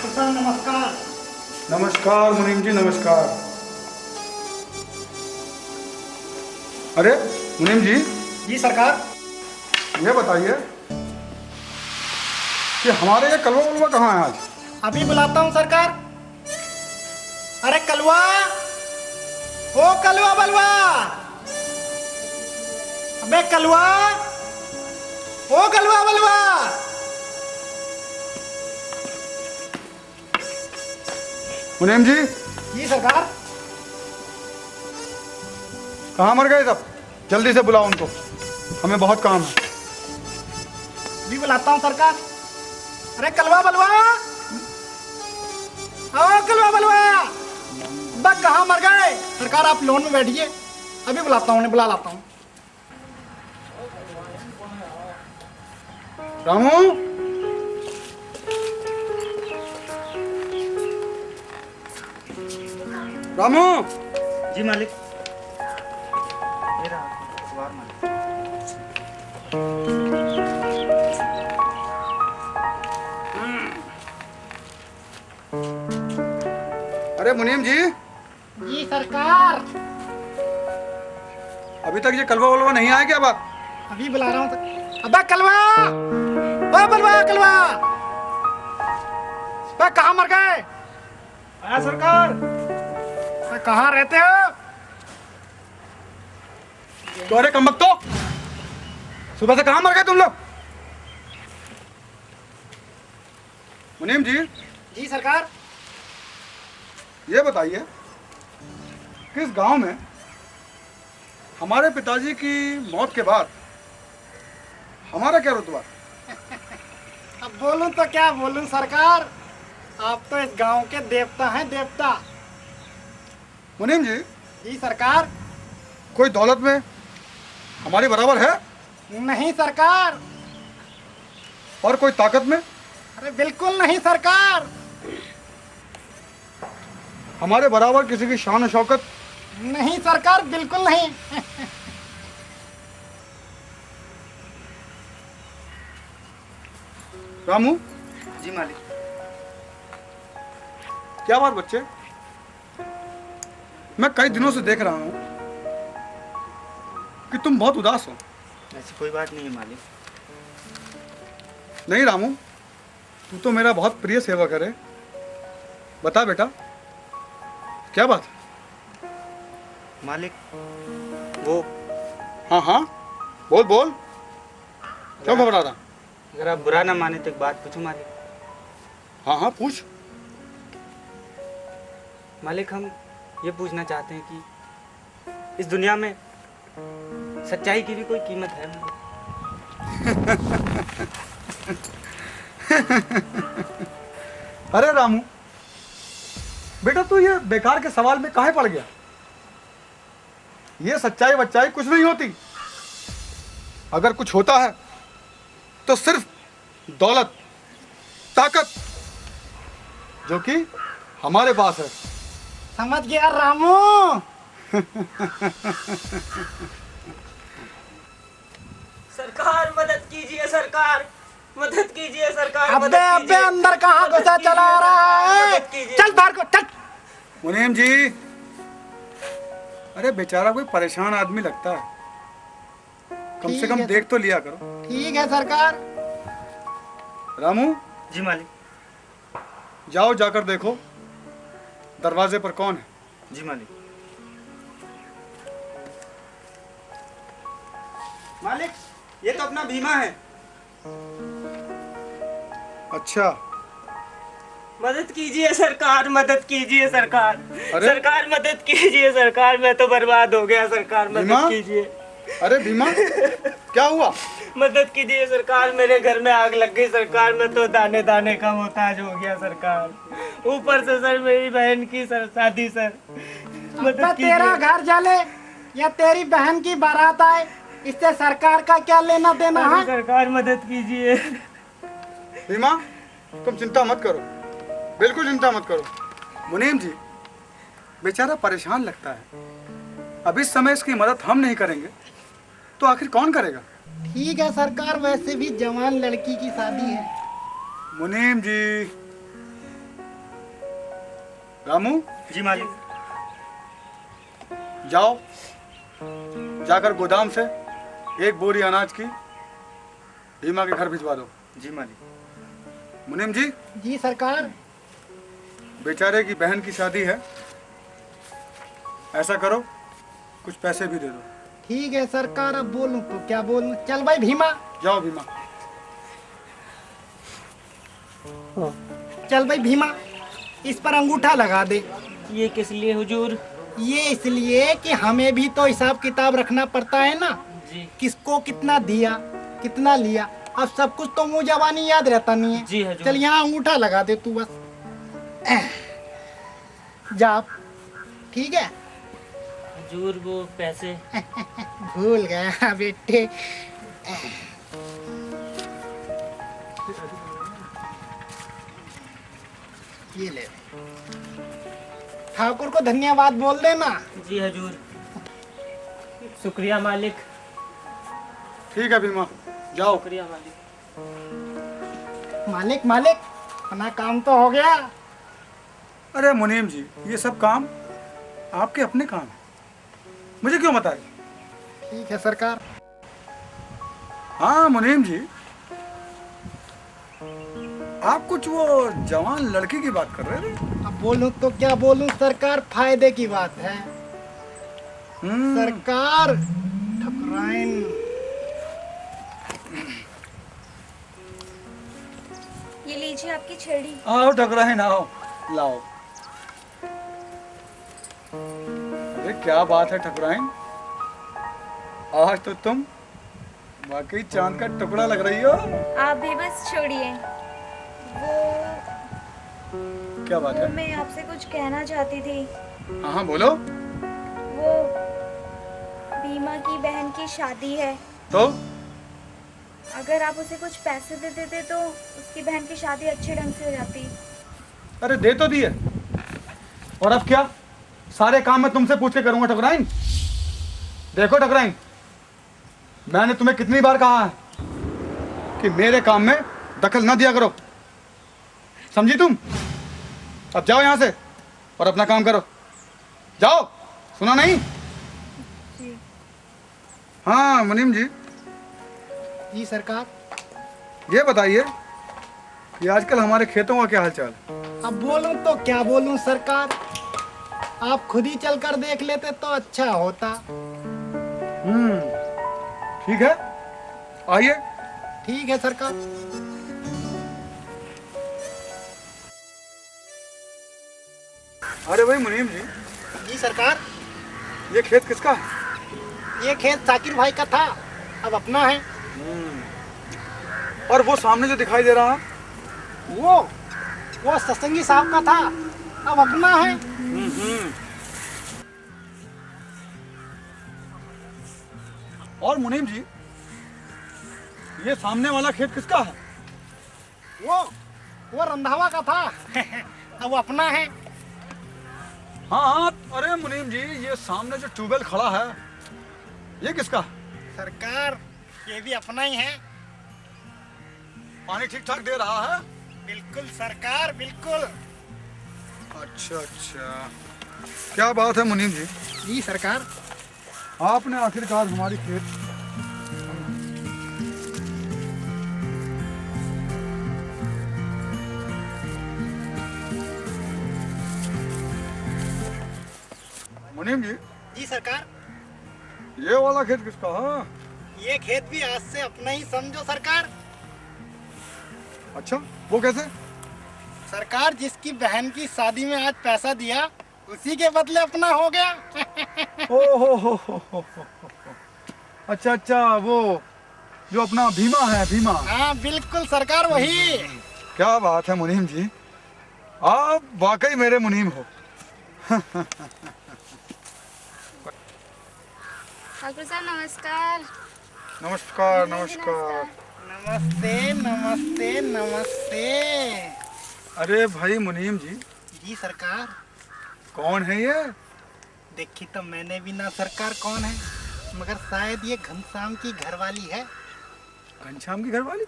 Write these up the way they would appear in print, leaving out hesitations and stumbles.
Sir नमस्कार। नमस्कार मुनीम जी, नमस्कार। अरे मुनीम जी, जी सरकार। ये बताइए कि हमारे ये कलवा वलवा कहाँ है आज? अभी बुलाता हूँ सरकार। अरे कलवा, ओ कलवा बलवा, अबे कलवा, ओ कलवा बलवा। मुनीम जी, जी सरकार। कहाँ मर गए सब? जल्दी से बुलाओ उनको, हमें बहुत काम है। अभी बुलाता हूँ सरकार। अरे कलवा बलवा, ओ कलवा बलवा, बस कहाँ मर गए? सरकार आप लोन में बैठिए, अभी बुलाता हूँ, उन्हें बुला लाता हूँ। रामू, रामू। जी मालिक। मेरा अखबार मालिक। अरे मुनीम जी, जी सरकार। अभी तक ये कलवा वलवा नहीं आया क्या बात? अभी बुला रहा हूँ सर। अबे कलवा, ओ बलवा कलवा, बे कहाँ मर गए? आया सरकार। बे कहाँ रहते हो? तो अरे कम तो सुबह से कहाँ मर गए तुम लोग? मुनीम जी, जी सरकार। ये बताइए किस गांव में हमारे पिताजी की मौत के बाद हमारा क्या रुतबा? अब बोलूं तो क्या बोलूं सरकार, आप तो इस गांव के देवता हैं, देवता। मुनीम जी, जी सरकार। कोई दौलत में हमारी बराबर है नहीं सरकार। और कोई ताकत में अरे बिल्कुल नहीं सरकार। हमारे बराबर किसी की शान और शौकत? नहीं सरकार, बिल्कुल नहीं। रामू, जी मालिक। क्या बात बच्चे, मैं कई दिनों से देख रहा हूं कि तुम बहुत उदास हो। ऐसी कोई बात नहीं है मालिक। नहीं रामू, तू तो मेरा बहुत प्रिय सेवक है रे। बता बेटा, क्या बात? मालिक वो, हाँ हाँ, बोल बोल, क्यों घबरा रहा? अगर आप बुरा ना माने तो एक बात पूछूं मालिक। हाँ हाँ पूछ। मालिक हम ये पूछना चाहते हैं कि इस दुनिया में सच्चाई की भी कोई कीमत है मालिक? अरे रामू बेटा, तू ये बेकार के सवाल में काहे पड़ गया? ये सच्चाई वच्चाई कुछ नहीं होती। अगर कुछ होता है तो सिर्फ दौलत, ताकत, जो कि हमारे पास है। समझ गया रामू। सरकार मदद कीजिए, सरकार मदद कीजिए, सरकार अबे मदद अबे कीजिए। अंदर कहाँ घुसा चला रहा है? मदद कीजिए। चल बाहर को चल। मुनीम जी, अरे बेचारा कोई परेशान आदमी लगता है, कम से ठीक कम है देख तो लिया करो। ठीक है सरकार। रामू, जी मालिक। जाओ जाकर देखो दरवाजे पर कौन है। जी मालिक। मालिक, ये तो अपना भीमा है। अच्छा, मदद कीजिए सरकार, मदद कीजिए सरकार। अरे? सरकार मदद कीजिए सरकार, मैं तो बर्बाद हो गया सरकार, भीमा? मदद कीजिए। अरे भीमा, क्या हुआ? मदद कीजिए सरकार, मेरे घर में आग लग गई सरकार, मैं तो दाने दाने का मोहताज हो गया सरकार। ऊपर से सर मेरी बहन की शादी सर, अबे मदद तेरा कीजिए। घर जले या तेरी बहन की बारात आए, इससे सरकार का क्या लेना देना है? सरकार मदद कीजिए। भीमा, तुम चिंता मत करो, बिल्कुल चिंता मत करो। मुनीम जी, बेचारा परेशान लगता है। अब इस समय इसकी मदद हम नहीं करेंगे तो आखिर कौन करेगा? ठीक है सरकार, वैसे भी जवान लड़की की शादी है। मुनीम जी, रामू, जी मालिक। जाओ, जाकर गोदाम से एक बोरी अनाज की भीमा के घर भिजवा दो। जी मालिक। मुनीम जी, जी सरकार। बेचारे की बहन की शादी है, ऐसा करो कुछ पैसे भी दे दो। ठीक है सरकार, अब बोलूं तो क्या बोलूं। चल भाई भीमा, जाओ भीमा। चल भाई भीमा, इस पर अंगूठा लगा दे। ये किस लिए हुजूर? ये इसलिए कि हमें भी तो हिसाब किताब रखना पड़ता है ना, जी किसको कितना दिया कितना लिया। अब सब कुछ तो मुंह जबानी याद रहता नहीं है। जी हजूर। चल यहाँ अंगूठा लगा दे तू बस। जा अब, ठीक है। हुजूर वो पैसे। भूल गया बेटे। ये ले, ठाकुर को धन्यवाद बोल देना। जी हजूर। शुक्रिया मालिक। ठीक है भीमा, जाओ। शुक्रिया मालिक। मालिक मालिक, अपना काम तो हो गया। अरे मुनीम जी, ये सब काम आपके अपने काम है, मुझे क्यों बताए? ठीक है सरकार। हाँ मुनीम जी, आप कुछ वो जवान लड़की की बात कर रहे थे। अब बोलूं तो क्या बोलूं सरकार, फायदे की बात है सरकार। ठकुराइन, ये लीजिए आपकी छड़ी। आओ ठकुराइन, आओ, लाओ। अरे क्या बात है ठकुराइन, आज तो तुम वाकई चांद का टुकड़ा लग रही हो। आप भी बस छोड़िए। वो क्या बात है? मैं आपसे कुछ कहना चाहती थी। हाँ हाँ बोलो। वो भीमा की बहन की शादी है, तो अगर आप उसे कुछ पैसे दे देते तो उसकी बहन की शादी अच्छे ढंग से हो जाती। अरे दे तो दिए, और अब क्या? सारे काम मैं तुमसे पूछ के करूंगा ठकुराइन। देखो ठकुराइन, मैंने तुम्हें कितनी बार कहा है कि मेरे काम में दखल न दिया करो, समझी तुम? अब जाओ यहां से और अपना काम करो, जाओ। सुना नहीं? जी। हाँ मुनीम जी, जी सरकार। ये बताइए कि आजकल हमारे खेतों का क्या हाल चाल? अब बोलूं तो क्या बोलूं सरकार, आप खुद ही चलकर देख लेते तो अच्छा होता। ठीक है, आइए। ठीक है सरकार। अरे भाई मुनीम जी, जी सरकार। ये खेत किसका है? ये खेत साकिर भाई का था, अब अपना है। और वो सामने जो दिखाई दे रहा है? वो सत्संगी साहब का था, अब अपना है। और मुनीम जी, ये सामने वाला खेत किसका है? वो रंधावा का था, अब वो अपना है। हाँ, अरे मुनीम जी, ये सामने जो ट्यूबवेल खड़ा है, ये किसका? सरकार, ये भी अपना ही है। पानी ठीक ठाक दे रहा है? बिल्कुल सरकार, बिल्कुल। अच्छा अच्छा, क्या बात है मुनीम जी, जी सरकार। आपने आखिरकार हमारी खेत मुनीम जी, जी सरकार। ये वाला खेत किसका है? ये खेत भी आज से अपना ही समझो सरकार। अच्छा, वो कैसे? सरकार, जिसकी बहन की शादी में आज पैसा दिया, उसी के बदले अपना हो गया। ओ हो। अच्छा अच्छा, वो जो अपना भीमा है, भीमा। हाँ बिल्कुल सरकार, वही। क्या बात है मुनीम जी, आप वाकई मेरे मुनीम हो। ठाकुर साहब नमस्कार। नमस्कार नमस्कार। नमस्ते नमस्ते नमस्ते। अरे भाई मुनीम जी, जी सरकार। कौन है ये? देखी तो मैंने भी ना सरकार कौन है, मगर शायद ये घनश्याम की घरवाली है। घनश्याम की घरवाली?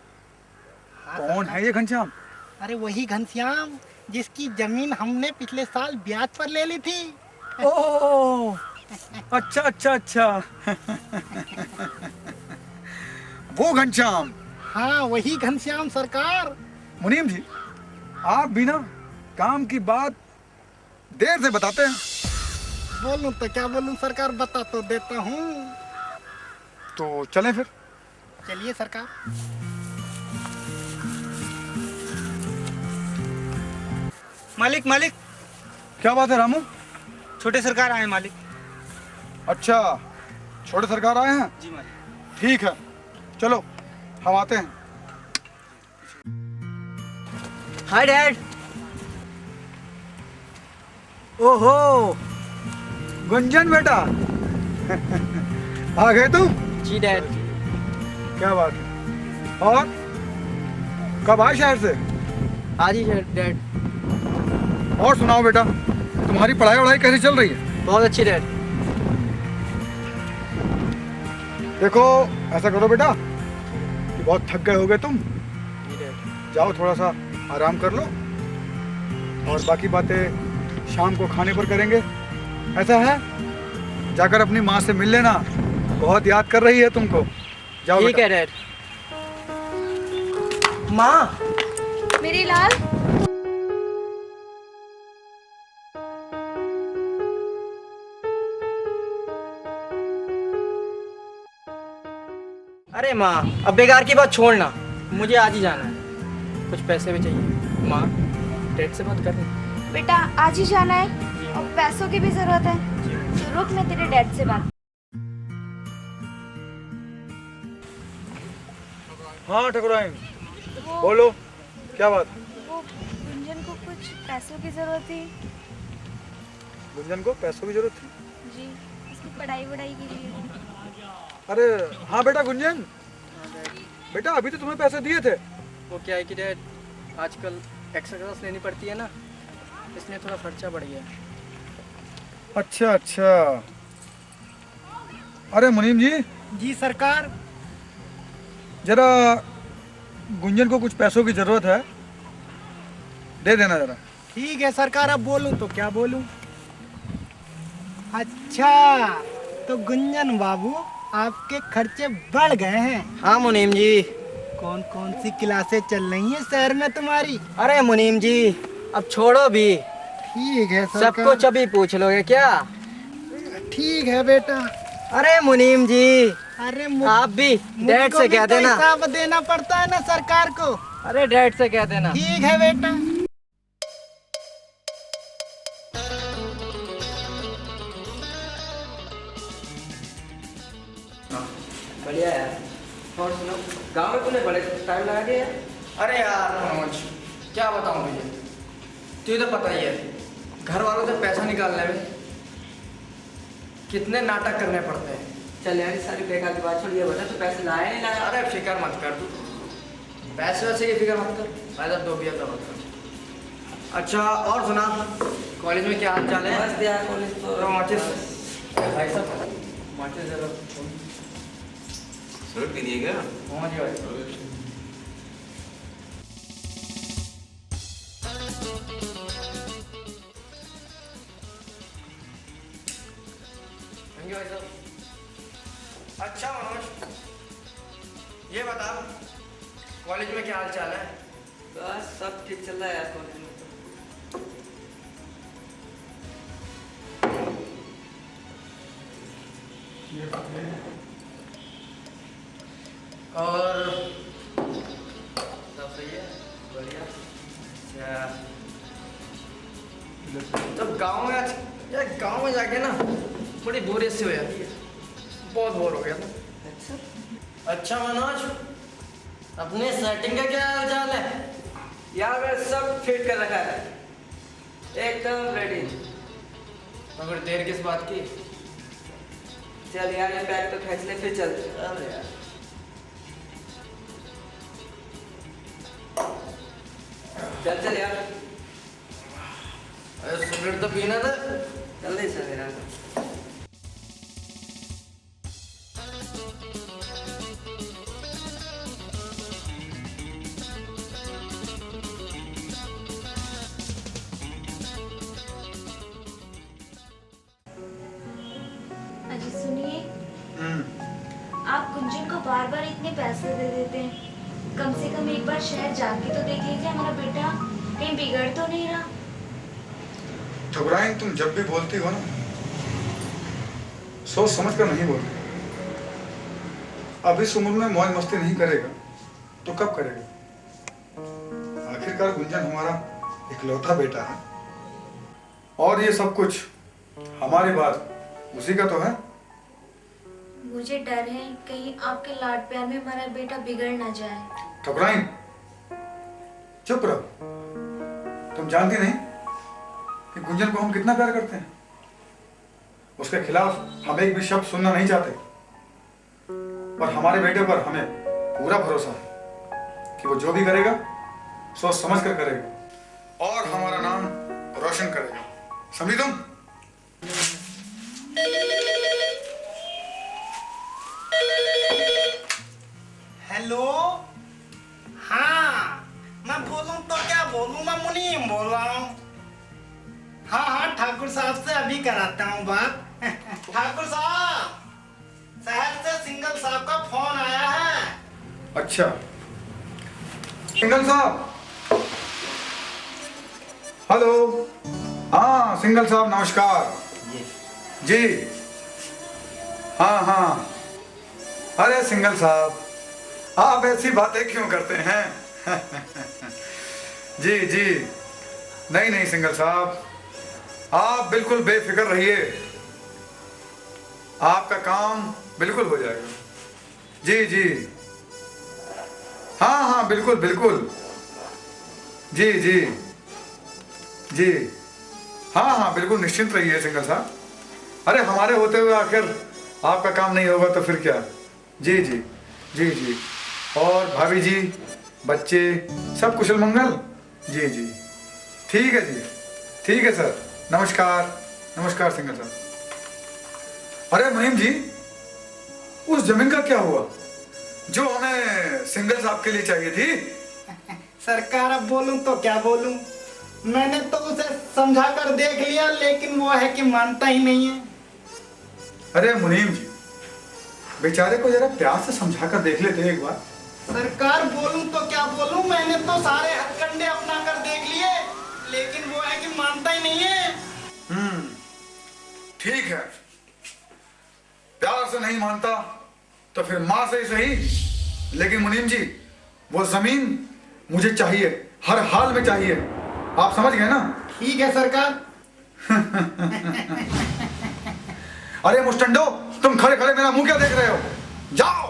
हाँ, कौन सरकार। है ये घनश्याम? अरे वही घनश्याम जिसकी जमीन हमने पिछले साल ब्याज पर ले ली थी। ओह, अच्छा अच्छा अच्छा। वो घनश्याम। हाँ वही घनश्याम सरकार। मुनीम जी, आप भी ना काम की बात देर से बताते हैं। बोलूं तो क्या बोलूं सरकार, बता तो देता हूँ। तो चलें फिर। चलिए सरकार। मालिक मालिक, क्या बात है रामू? छोटे सरकार आए मालिक। अच्छा, छोटे सरकार आए हैं। जी मालिक। ठीक है, चलो हम आते हैं। Hi dad. ओहो, गुंजन बेटा। आ गए तुम? जी डैड। क्या बात है। और कब आए शहर से? आज ही डैड। और सुनाओ बेटा, तुम्हारी पढ़ाई वढ़ाई कैसी चल रही है? बहुत अच्छी डैड। देखो ऐसा करो बेटा कि बहुत थक गए होगे तुम, जी डैड। जाओ थोड़ा सा आराम कर लो और बाकी बातें शाम को खाने पर करेंगे। ऐसा है, जाकर अपनी माँ से मिल लेना, बहुत याद कर रही है तुमको। जाओ ठीक है डैड। माँ। मेरी लाल। अरे माँ, अब बेकार की बात छोड़ना, मुझे आज ही जाना है। कुछ पैसे भी चाहिए। माँ, डैड से बात करनी। बेटा आज ही जाना है और पैसों की भी जरूरत है, तो रुक मैं तेरे डैड से बात। हाँ ठकुराइन, वो बोलो क्या बात? वो गुंजन को कुछ पैसों की जरूरत थी। गुंजन को पैसों की जरूरत थी? जी, उसकी पढ़ाई वढ़ाई के लिए। अरे हाँ बेटा गुंजन, बेटा अभी तो तुम्हें पैसे दिए थे। वो क्या है कि डैड, आजकल एक्स्ट्रा क्लास लेनी पड़ती है ना, इसलिए थोड़ा खर्चा बढ़ गया है। अच्छा अच्छा। अरे मुनीम जी, जी सरकार। जरा गुंजन को कुछ पैसों की जरूरत है, दे देना जरा। ठीक है सरकार, अब बोलूं तो क्या बोलूं। अच्छा तो गुंजन बाबू, आपके खर्चे बढ़ गए हैं। हाँ मुनीम जी। कौन कौन सी क्लासें चल रही हैं शहर में तुम्हारी? अरे मुनीम जी, अब छोड़ो भी, ठीक है सब सरकार। कुछ अभी पूछ लोगे क्या? ठीक है बेटा। अरे मुनीम जी, अरे आप भी डैड मुझको से भी कह तो देना। हिसाब देना पड़ता है ना सरकार को। अरे डैड से कह देना। ठीक है बेटा। बढ़िया यार। और सुनो, गांव में तूने बड़े टाइम लगा दिया यार। अरे यार मनोज, क्या बताऊं तुझे, तुझे तो पता ही है घर वालों से पैसा निकालने में कितने नाटक करने पड़ते हैं। चल यार, सारी बेकार की बात छोड़, ये बता तू पैसे लाया नहीं लाया? अरे फिक्र मत कर तू, पैसे वैसे की फिक्र मत कर, फायदा दो भी मत कर। अच्छा और सुना, कॉलेज में क्या हाल चाल है? बस यार कॉलेज तो माचिस भाई साहब, माचिस जरा सर पी दिए क्या? हाँ जी भाई। भाई साहब। अच्छा मनोज, ये बता कॉलेज में क्या हाल चाल है? बस सब ठीक चल रहा है यार कॉलेज में तो। और सब सही है? बढ़िया। अच्छा, जब गांव में यार गांव में जाके ना बड़ी बोरियत सी हो जाती है, बहुत बोर हो गया था। अच्छा मनोज, अपने सेटिंग का क्या हाल चाल है? यार मैं सब फिट कर रखा है, एकदम रेडी। मगर देर किस बात की? चल यार ये बैग तो खींच ले, फिर चलते। अरे यार चल चल यार। अरे सिगरेट तो पीना था, जल्दी चल यार। पैसे दे देते। कम से कम एक बार शहर जाके तो देख लीजिए हमारा बेटा कहीं बिगड़ तो नहीं रहा। ठकुराइन, तुम जब भी बोलती हो ना, सोच समझ कर नहीं बोलती। अब इस उम्र में मौज मस्ती नहीं करेगा तो कब करेगा? आखिरकार गुंजन हमारा इकलौता बेटा है और ये सब कुछ हमारे बाद उसी का तो है। मुझे डर है कहीं आपके लाड प्यार में हमारा बेटा बिगड़ ना जाए। ठकुराइन, चुप रहो। तुम जानती नहीं कि गुंजन को हम कितना प्यार करते हैं। उसके खिलाफ हम एक भी शब्द सुनना नहीं चाहते और हमारे बेटे पर हमें पूरा भरोसा है कि वो जो भी करेगा सोच समझ कर करेगा और हमारा नाम रोशन करेगा। समझी तुम? हेलो, हाँ मैं बोलूं तो क्या बोलूं, मैं मुनीम बोल रहा हूँ। हाँ हाँ, ठाकुर साहब से अभी कराता हूँ बात। ठाकुर साहब, शहर से सिंगल साहब का फोन आया है। अच्छा, सिंगल साहब। हेलो, हाँ सिंगल साहब नमस्कार जी। हाँ हाँ, अरे सिंगल साहब आप ऐसी बातें क्यों करते हैं? जी जी, नहीं नहीं सिंगल साहब, आप बिल्कुल बेफिक्र रहिए, आपका काम बिल्कुल हो जाएगा। जी जी, हाँ हाँ बिल्कुल बिल्कुल, जी जी जी, हाँ हाँ बिल्कुल निश्चिंत रहिए सिंगल साहब। अरे हमारे होते हुए आखिर आपका काम नहीं होगा तो फिर क्या। जी जी जी जी, और भाभी जी, बच्चे सब कुशल मंगल? जी जी, ठीक है जी, ठीक है सर, नमस्कार नमस्कार सिंगल साहब। अरे मुनीम जी, उस जमीन का क्या हुआ जो हमें सिंगल साहब के लिए चाहिए थी? सरकार अब बोलूं तो क्या बोलूं, मैंने तो उसे समझा कर देख लिया लेकिन वो है कि मानता ही नहीं है। अरे मुनीम जी, बेचारे को जरा प्यार से समझा कर देख लेते एक बार। सरकार बोलूं तो क्या बोलूं, मैंने तो सारे हथकंडे अपना कर देख लिए लेकिन वो है कि मानता ही नहीं है। ठीक है, प्यार से नहीं मानता तो फिर माँ से ही सही, लेकिन मुनीम जी वो जमीन मुझे चाहिए, हर हाल में चाहिए। आप समझ गए ना? ठीक है सरकार। अरे मुस्टंडो, तुम खड़े खड़े मेरा मुंह क्या देख रहे हो? जाओ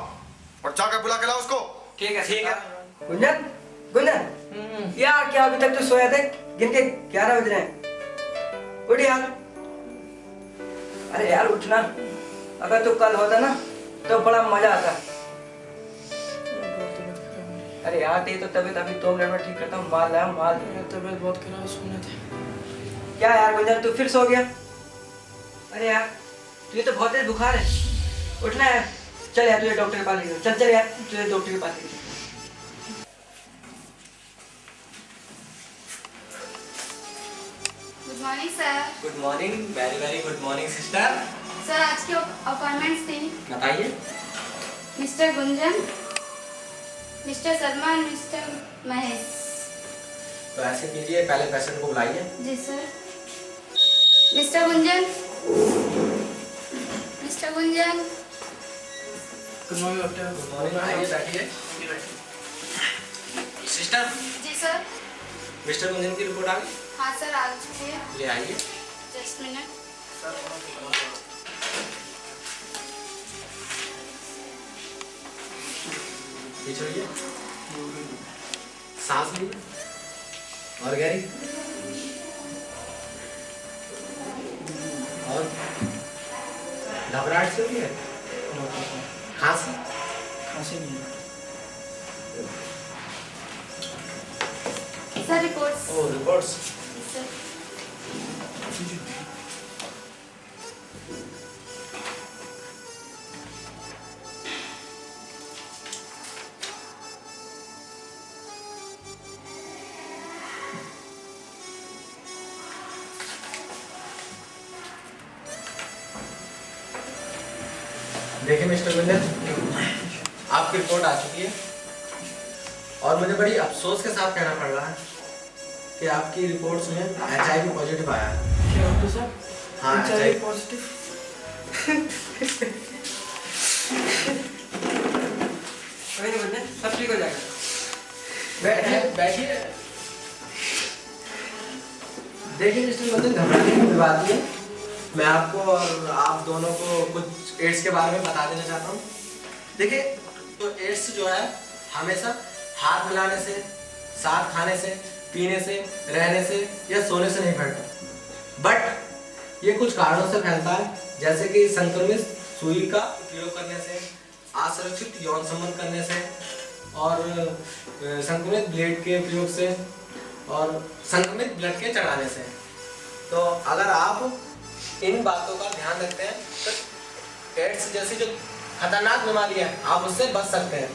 और जाकर बुला के लाओ उसको। ठीक है। गुंजन, गुंजन, यार क्या अभी तक तो सोया थे? गिन के 11 बज रहे हैं। उठ यार। अरे यार उठना, अगर तू कल होता ना तो बड़ा मजा आता। अरे यार तेरी तो तबीयत अभी 2 मिनट में ठीक करता हूँ। माल लाया माल। तबीयत बहुत खराब, सोने थे। क्या यार गुंजन, तू फिर सो गया? अरे यार तुझे तो बहुत तेज बुखार है, उठना है। चल यार तुझे डॉक्टर के पास ले चल। चल यार तुझे डॉक्टर के पास ले। Good morning sir. Good morning, very very good morning sister. Sir आज की अपॉइंटमेंट्स थी। बताइए। Mister Gunjan, mister Salman, mister Mahesh. तो ऐसे कीजिए, पहले पेशेंट को बुलाइए। जी sir. Mister Gunjan, mister Gunjan. Good morning doctor. Good morning, आइए बैठिए। सिस्टर, जी सर। मिस्टर गुंजन की रिपोर्ट आ गई? हाँ सर आ चुकी है। ले आइए। Just minute. ये छोड़िए, सांस लीजिए और गहरी, और घबराहट से हुई है? खांसी? खांसी नहीं है। Sir reports. Oh reports. Sir देखिए मिस्टर गुंजन, आपके आपकी रिपोर्ट आ चुकी है और मुझे बड़ी अफसोस के साथ कहना पड़ रहा है कि आपकी रिपोर्ट्स में HIV पॉजिटिव आया है। क्या डॉक्टर साहब? हाँ, HIV पॉजिटिव। कोई नहीं बच्चे, सब ठीक हो जाएगा। बैठिए बैठिए। देखिए मिस्टर मदन, घबराने की कोई बात नहीं है। मैं आपको और आप दोनों को कुछ एड्स के बारे में बता देना चाहता हूँ। देखिए, तो एड्स जो है हमेशा हाथ मिलाने से, साथ खाने से, पीने से, रहने से या सोने से नहीं फैलता, बट ये कुछ कारणों से फैलता है, जैसे कि संक्रमित सुई का उपयोग करने से, असुरक्षित यौन संबंध करने से और संक्रमित ब्लेड के उपयोग से और संक्रमित ब्लड के चढ़ाने से। तो अगर आप इन बातों का ध्यान रखते हैं तो एड्स जैसी जो खतरनाक बीमारी है आप उससे बच सकते हैं।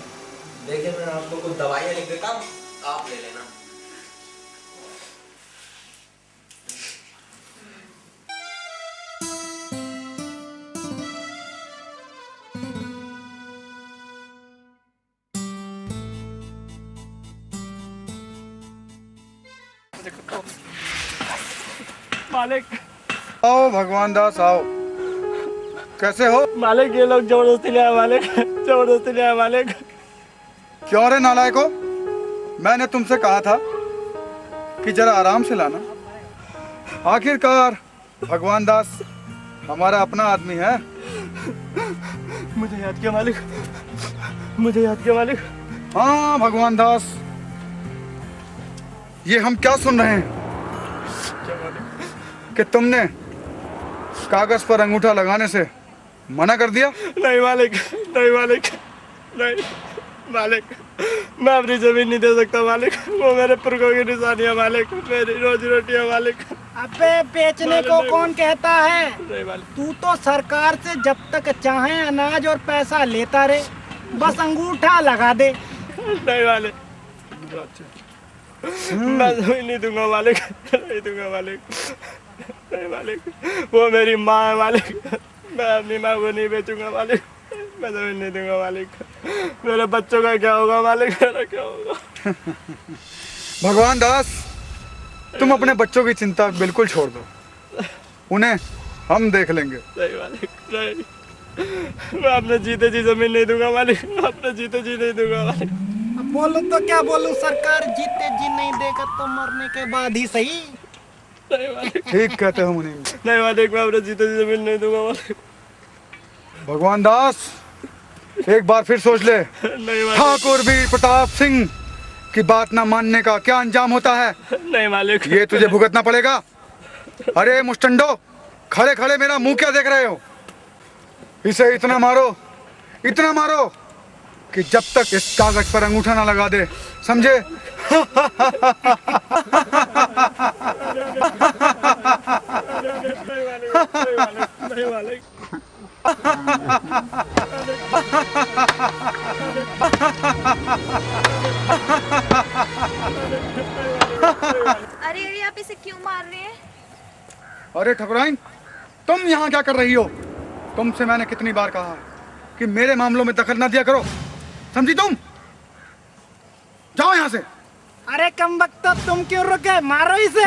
देखिए, मैं आपको कुछ दवाइयाँ लिख देता हूँ, आप ले लेना। मालिक, आओ भगवान दास आओ। कैसे हो? मालिक ये लोग जबरदस्ती ले आए मालिक, जबरदस्ती ले आए मालिक। क्यों रे नालायको? मैंने तुमसे कहा था कि जरा आराम से लाना। आखिरकार भगवान दास हमारा अपना आदमी है। मुझे याद किया मालिक, मुझे याद किया मालिक। हाँ भगवान दास, ये हम क्या सुन रहे हैं कि तुमने कागज पर अंगूठा लगाने से मना कर दिया? नहीं मालिक, नहीं मालिक, नहीं मालिक, मैं अपनी जमीन नहीं दे सकता मालिक। वो मेरे पुरखों की निशानी है मालिक, मेरी रोजी रोटी है मालिक। अबे बेचने को कौन कहता है? नहीं मालिक, तू तो सरकार से जब तक चाहे अनाज और पैसा लेता रहे, बस अंगूठा लगा दे। नहीं मालिक, मैं जमीन नहीं दूंगा मालिक, नहीं दूंगा मालिक, नहीं मालिक। वो मेरी माँ है मालिक, मैं अपनी माँ को नहीं बेचूंगा मालिक, मैं जमीन नहीं दूंगा मालिक। मेरे बच्चों का क्या होगा मालिक, मेरा क्या होगा? भगवान दास, तुम अपने बच्चों की चिंता बिल्कुल छोड़ दो, उन्हें हम देख लेंगे। नहीं मालिक, नहीं, मैं अपने जीते जी जमीन नहीं दूंगा मालिक, अपने जीते जी नहीं दूंगा मालिक। अब बोलूं तो क्या बोलूं, सरकार जीते जी नहीं देगा तो मरने के बाद ही सही। नहीं मालिक, ठीक कहते हो मुनीम। नहीं मालिक, मैं अपने जीते जी जमीन नहीं दूंगा मालिक। भगवान दास, एक बार फिर सोच ले। नहीं मालिक, ठाकुर वीर प्रताप सिंह की बात ना मानने का क्या अंजाम होता है, नहीं मालिक, ये तुझे भुगतना पड़ेगा। अरे मुस्टंडो, खड़े खड़े मेरा मुंह क्या देख रहे हो? इसे इतना मारो, इतना मारो कि जब तक इस कागज पर अंगूठा ना लगा दे, समझे? नहीं मालिक। अरे अरे आप इसे क्यों मार रहे हैं? अरे ठकुराइन, तुम यहाँ क्या कर रही हो? तुमसे मैंने कितनी बार कहा कि मेरे मामलों में दखल न दिया करो, समझी तुम? जाओ यहाँ से। अरे कम वक्त तुम क्यों रुके, मारो इसे।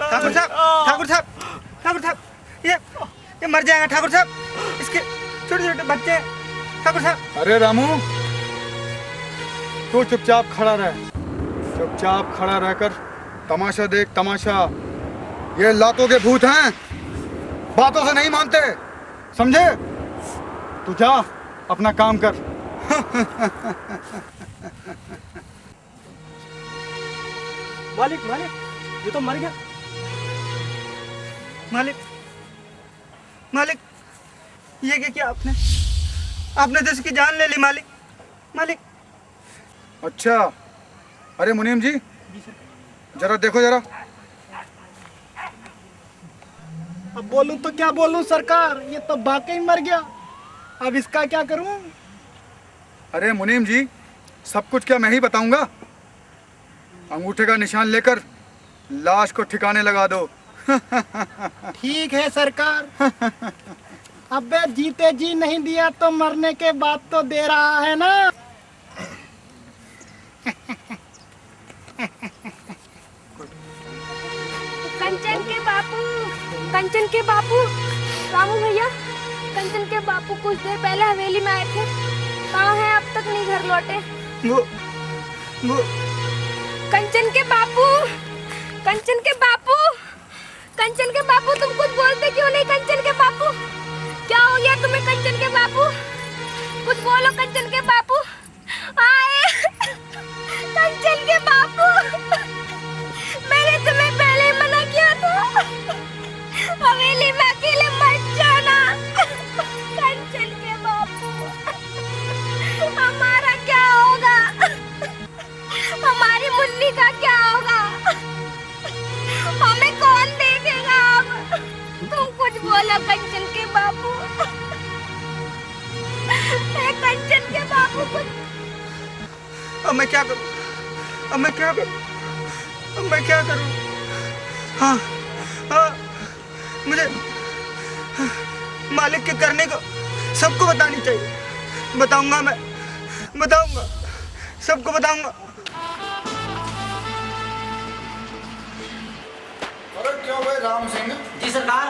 ठाकुर साहब, ठाकुर साहब, ठाकुर साहब, ये मर जाएगा ठाकुर साहब, इसके छोटे छोटे बच्चे हैं ठाकुर साहब। अरे रामू, तू चुपचाप खड़ा रह, चुपचाप खड़ा रहकर तमाशा देख, तमाशा। ये लातों के भूत हैं, बातों से नहीं मानते, समझे? तू जा अपना काम कर। मालिक, मालिक, ये तो मर गया। मालिक, मालिक, ये क्या किया आपने? आपने तो इसकी जान ले ली मालिक, मालिक। अच्छा, अरे मुनीम जी, जरा देखो जरा। अब बोलूं तो क्या बोलूं सरकार, ये तो वाकई मर गया। अब इसका क्या करूं? अरे मुनीम जी, सब कुछ क्या मैं ही बताऊंगा? अंगूठे का निशान लेकर लाश को ठिकाने लगा दो। ठीक है सरकार। अबे जीते जी नहीं दिया तो मरने के बाद तो दे रहा है ना। कंचन के बापू, रामू भैया, कंचन के बापू कुछ देर पहले हवेली में आए थे। कहाँ हैं? अब तक नहीं घर लौटे। वो कंचन के बापू, कंचन के बापू, कंचन के बापू, तुम कुछ बोलते क्यों नहीं? कंचन के बापू, क्या हो गया तुम्हें? कंचन के बापू, कुछ बोलो। कंचन के बापू आए। कंचन के बापू, मैंने तुम्हें पहले ही मना किया था, हवेली में अकेले मत जाना। कंचन के बापू, हमारा क्या होगा? हमारी मुन्नी का क्या होगा? हमें कौन देखेगा अब? तुम कुछ बोलो कंचन के बापू। कंचन के बापू कुछ। अब मैं क्या करूं? अब मैं क्या करूं? अब मैं क्या करूं? हाँ हाँ, मुझे मालिक के करने को सबको बतानी चाहिए। बताऊंगा, मैं बताऊंगा, सबको बताऊंगा। अरे क्यों भाई राम सिंह? जी सरकार।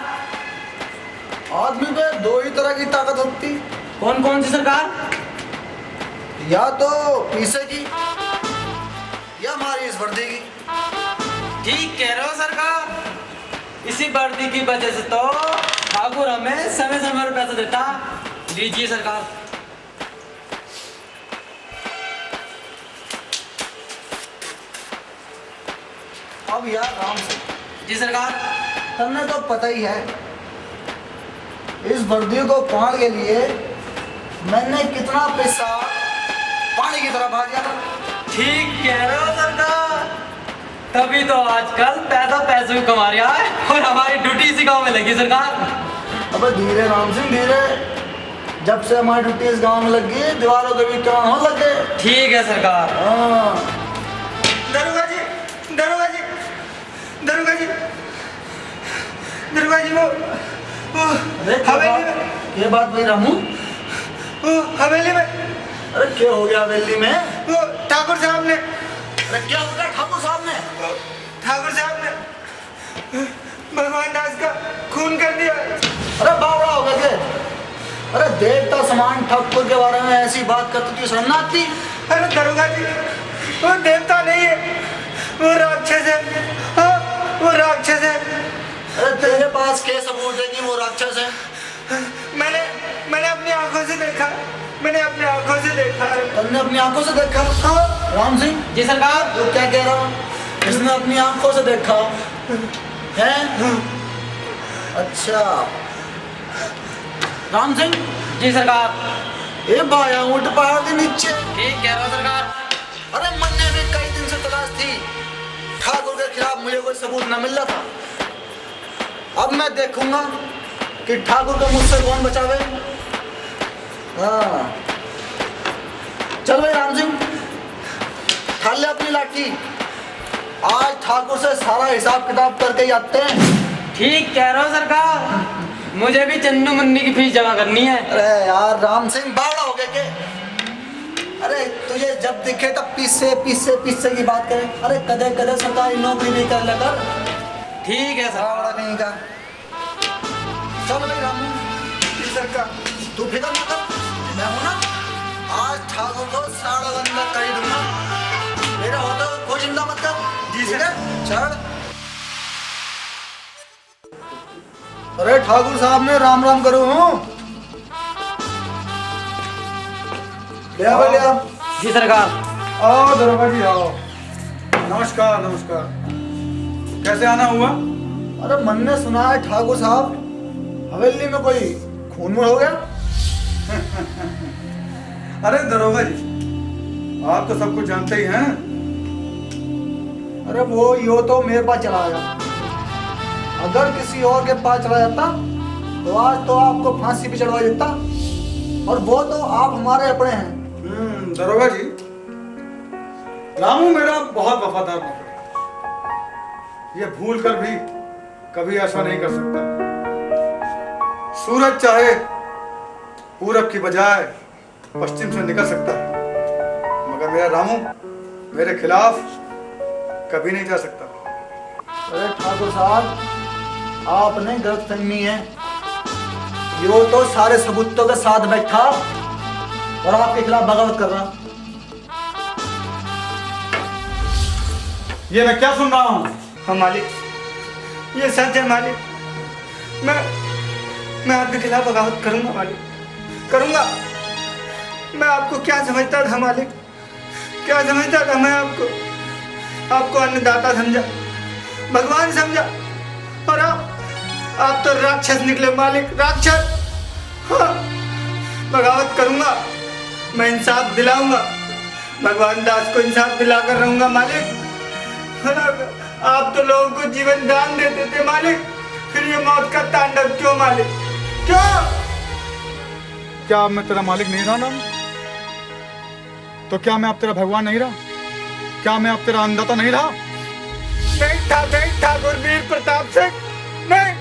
आदमी पे दो ही तरह की ताकत होती। कौन कौन सी सरकार? या तो पीछे की या हमारी इस वर्दी की। ठीक कह रहे हो सरकार। इसी वर्दी की वजह से तो ठाकुर हमें समय समय पर पैसा देता। लीजिए सरकार। अब यार राम सिंह, जी सरकार। तुमने तो पता ही है इस वर्दी को पाने के लिए मैंने कितना पैसा पानी की तरह बहा दिया था। ठीक कह रहे हो सरकार। तभी तो आजकल पैसा पैसे को कमा रहा है और हमारी ड्यूटी इसी गांव में लगी सरकार। अबे धीरे राम सिंह धीरे। जब से हमारी ड्यूटी इस गांव में लगी, दीवारों के भी काम हो लगे। ठीक है सरकार। हाँ। दरोगा जी, दरोगा जी, दरोगा जी, दरोगा जी, वो हवेली में। ये बात भाई रामू? वो हवेली में। अरे क्या हो गया हवेली में? वो ठाकुर साहब ने। अरे क्या हो गया ठाकुर साहब ने? ठाकुर साहब ने भगवान दास का खून कर दिया। अरे बावड़ा हो गया। अरे देवता समान ठाकुर के बारे में ऐसी बात करती थी, शर्म ना आती? अरे दरोगा जी, वो देवता नहीं है, वो राक्षस है। हाँ, वो राक्षस है। अरे तेरे पास क्या सबूत है कि वो राक्षस है? मैंने अपनी आंखों से देखा। मैंने अपनी आंखों से देखा। तुमने अपनी आंखों से देखा? हाँ। राम सिंह जी सरकार। तो क्या कह रहा हूँ? इसने अपनी आंखों से देखा है? अच्छा राम सिंह। जी सरकार। ये बाया ऊंट पहाड़ के नीचे। ठीक कह रहे हो सरकार। अरे मन ने भी कई दिन से तलाश थी, ठाकुर के खिलाफ मुझे कोई सबूत न मिल रहा था। अब मैं देखूंगा कि ठाकुर को मुझसे कौन बचावे। हाँ चल भाई राम सिंह, ठाल ले अपनी लाठी। आज ठाकुर से सारा हिसाब किताब करके ही आते हैं। ठीक कह रहे हो सरकार। मुझे भी चन्नू मुन्नी की फीस जमा करनी है। अरे यार राम सिंह बावड़ा हो गया के? अरे तुझे जब दिखे तब पीछे पीछे पीछे की बात करे। अरे कदे कदे सरकारी नौकरी भी कर लेकर। ठीक है सर। बावड़ा कहीं का। चल भाई रामू, सरकार, तू फिक्र मत कर, मैं हूं ना। आज ठाकुर को साड़ा बंदा कर ही दूंगा। मेरा होता कोई चिंता मत कर। जी ठीक सर। है चल। अरे ठाकुर साहब ने राम राम करो हूँ। ले आओ ले आओ। जी सरकार। आओ दरोगा जी आओ। नमस्कार नमस्कार। कैसे आना हुआ? अरे मन ने सुना है ठाकुर साहब हवेली में कोई खून मून हो गया। अरे दरोगा जी, आप तो सब कुछ जानते ही हैं। अरे वो यो तो मेरे पास चला आया। अगर किसी और के पास चला जाता तो आज तो आपको फांसी पे चढ़वा देता। और वो तो आप हमारे अपने हैं। दरोगा जी, रामू मेरा बहुत वफादार नौकर है। ये भूल कर भी कभी ऐसा नहीं कर सकता। सूरज चाहे पूरब की बजाय पश्चिम से निकल सकता है, मगर मेरा रामू मेरे खिलाफ कभी नहीं जा सकता। अरे ठाकुर साहब, आपने गलतफहमी है। यो तो सारे सबूतों के साथ बैठा और आपके खिलाफ बगावत कर रहा। ये मैं क्या सुन रहा हूँ? हाँ मालिक, ये सच है मालिक। मैं आपके खिलाफ बगावत करूंगा मालिक, करूंगा। मैं आपको क्या समझता था मालिक, क्या समझता था मैं आपको अन्नदाता समझा, भगवान समझा, और आप तो राक्षस निकले मालिक, राक्षस। हाँ, बगावत करूंगा, मैं इंसाफ दिलाऊंगा, भगवान दास को इंसाफ दिलाकर रहूंगा मालिक। आप तो लोगों को जीवन दान देते थे मालिक, फिर ये मौत का तांडव क्यों मालिक, क्यों? क्या अब मैं तेरा मालिक नहीं रहा ना? तो क्या मैं अब तेरा भगवान नहीं रहा? क्या मैं अब तेरा अन्नदाता नहीं रहा? नहीं ठाकुर वीर प्रताप सिंह, नहीं।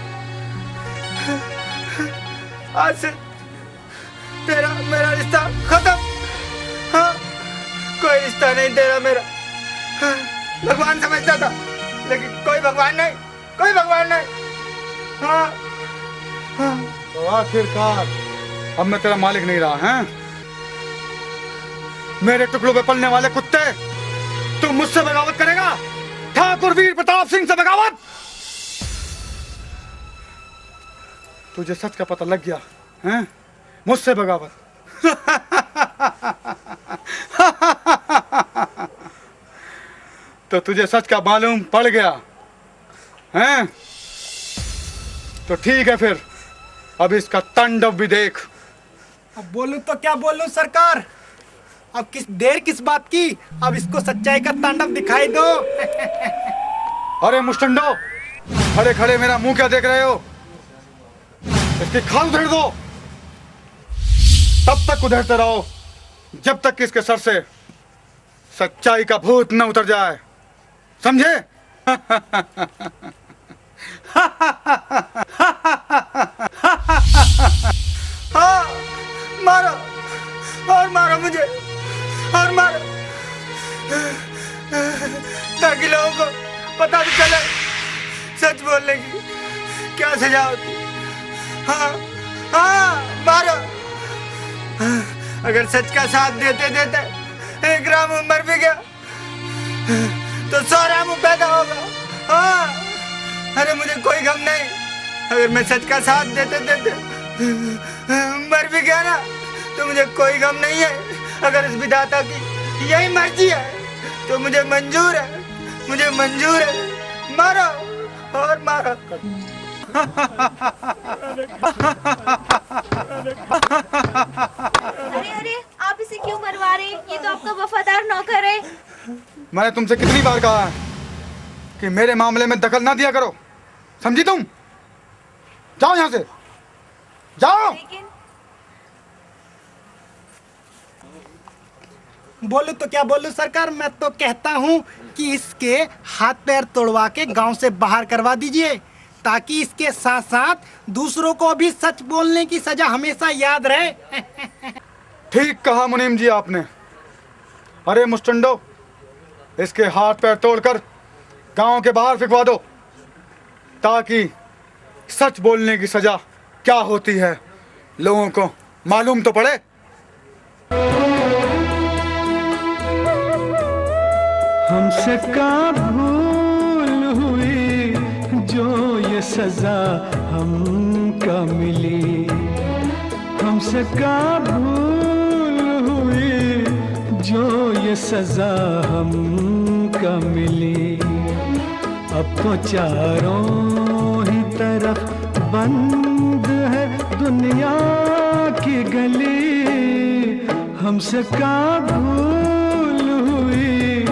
आज से तेरा मेरा रिश्ता खत्म। हाँ, कोई रिश्ता नहीं तेरा मेरा। हाँ, भगवान समझता था, लेकिन कोई भगवान नहीं, कोई भगवान नहीं। हाँ, हाँ। तो आखिरकार अब मैं तेरा मालिक नहीं रहा, हैं? मेरे टुकड़ों पे पलने वाले कुत्ते, तू मुझसे बगावत करेगा? ठाकुर वीर प्रताप सिंह से बगावत? तुझे सच का पता लग गया, हैं? मुझसे बगावत। तो तुझे सच का मालूम पड़ गया, हैं? तो ठीक है फिर, अब इसका तांडव भी देख। अब बोलूं तो क्या बोलूं सरकार, अब किस बात की, अब इसको सच्चाई का तांडव दिखाई दो। अरे मुस्टंडो, खड़े खड़े मेरा मुंह क्या देख रहे हो? इसकी खाल उधेड़ दो। तब तक उधेड़ते रहो जब तक कि इसके सर से सच्चाई का भूत न उतर जाए, समझे? हाँ, मारो और मारो मुझे, और मारो, ताकि लोगों को पता भी चले सच बोलने की क्या सजा होती। हाँ, हाँ, मारो। अगर सच का साथ देते देते एक रामू मर भी गया तो 100 रामू पैदा होगा। हाँ, अरे मुझे कोई गम नहीं, अगर मैं सच का साथ देते देते मर भी गया ना तो मुझे कोई गम नहीं है। अगर इस विधाता की यही मर्जी है तो मुझे मंजूर है, मुझे मंजूर है। मारो और मारो। अरे आप इसे क्यों मरवा रहे हैं? ये तो आपका वफादार नौकर है। मैंने तुमसे कितनी बार कहा है कि मेरे मामले में दखल ना दिया करो, समझी तुम? जाओ यहां से, जाओ। लेकिन बोलूं तो क्या बोलूं सरकार, मैं तो कहता हूं कि इसके हाथ पैर तोड़वा के गांव से बाहर करवा दीजिए, ताकि इसके साथ साथ दूसरों को भी सच बोलने की सजा हमेशा याद रहे। ठीक कहा मुनीम जी आपने। अरे मुस्टंडो, इसके हाथ पैर तोड़कर गांव के बाहर फिकवा दो, ताकि सच बोलने की सजा क्या होती है लोगों को मालूम तो पड़े। हमसे का भूल हुई जो ये सजा हमका मिली, हमसे का भूल हुई जो ये सजा हमका मिली। अब तो चारों ही तरफ बंद है दुनिया की गली, हमसे का भूल हुई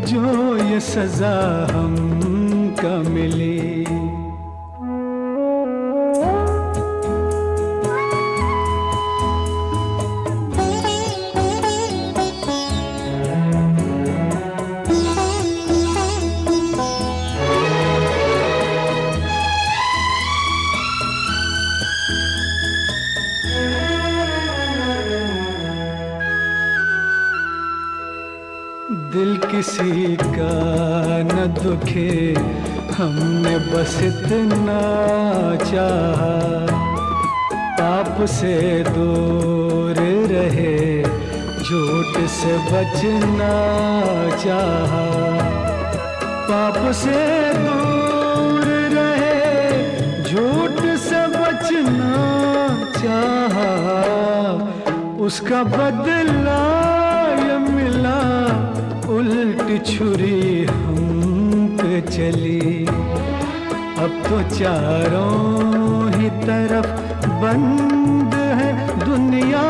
जो ये सजा हमका मिली। दिल किसी का न दुखे, हमने बस इतना चाहा, पाप से दूर रहे, झूठ से बचना चाहा, पाप से दूर रहे, झूठ से बचना चाहा, उसका बदला ये मिला, उल्टी छुरी हम पे चली। अब तो चारों ही तरफ बंद है दुनिया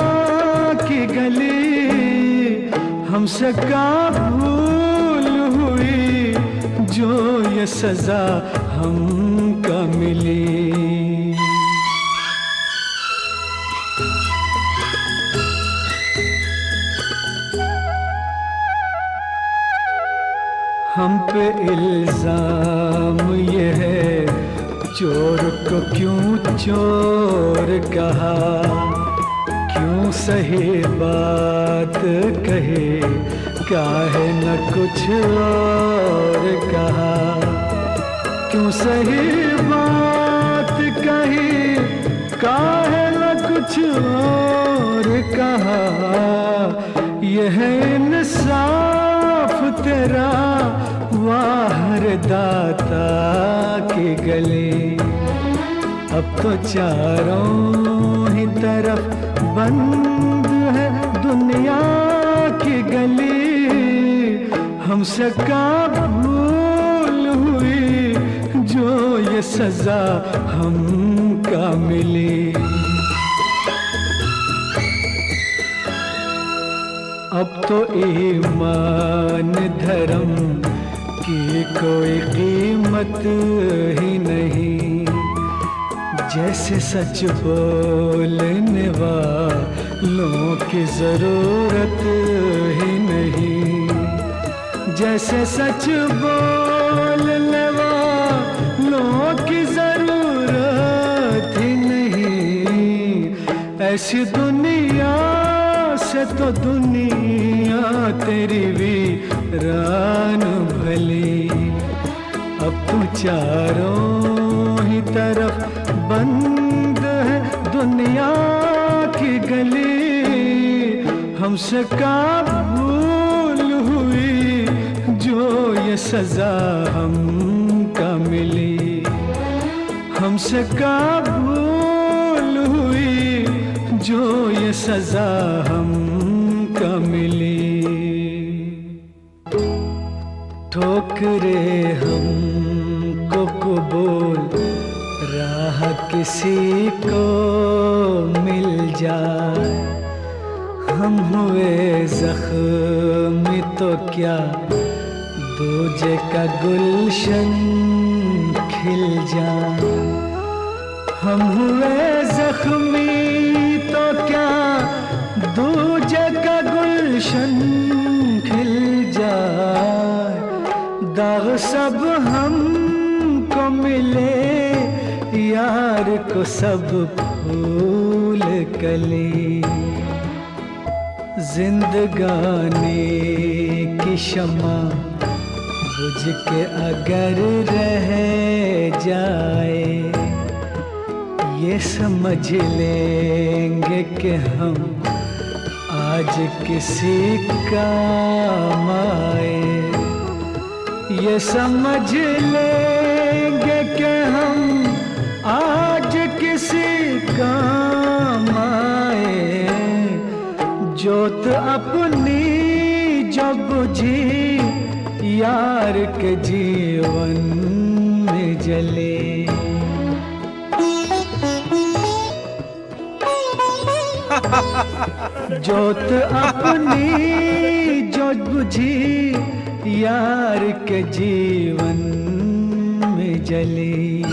की गली, हमसे का भूल हुई जो ये सजा हमका मिली। हम पे इल्जाम ये है, चोर को क्यों चोर कहा, क्यों सही बात कहे, काहे न कुछ और कहा, क्यों सही बात कही, काहे न कुछ और कहा, यह इंसाफ तेरा वाहर दाता के गले। अब तो चारों ही तरफ बंद है दुनिया की गली, हमसे का भूल हुई जो ये सजा हमका मिली। अब तो ईमान धर्म की कोई कीमत ही नहीं, जैसे सच बोलने वालों की जरूरत ही नहीं, जैसे सच बोलने वालों की जरूरत ही नहीं, ऐसी दुनिया से तो दुनिया तेरी वीरान भली। अब तो चारों ही तरफ बंद है दुनिया की गली, हमसे का भूल हुई जो ये सजा हमका मिली, हमसे का भूल हुई जो ये सजा हमका मिली। ठोकरे हमको कबूल राह किसी को मिल जाए, हम हुए जख्मी तो क्या दूजे का गुलशन खिल जाए, हम हुए जख्मी तो क्या दूजे का गुलशन खिल जाए, दाग सब हमको मिले यार को सब फूल कली, जिंदगानी की शमा बुझ के अगर रह जाए, ये समझ लेंगे कि हम आज किसी काम आए, ये समझ लेंगे कि हम आज किसी काम आए, जोत अपनी जब बुझी यार के जीवन में जले। जोत अपनी जो बुझी यार के जीवन में जली।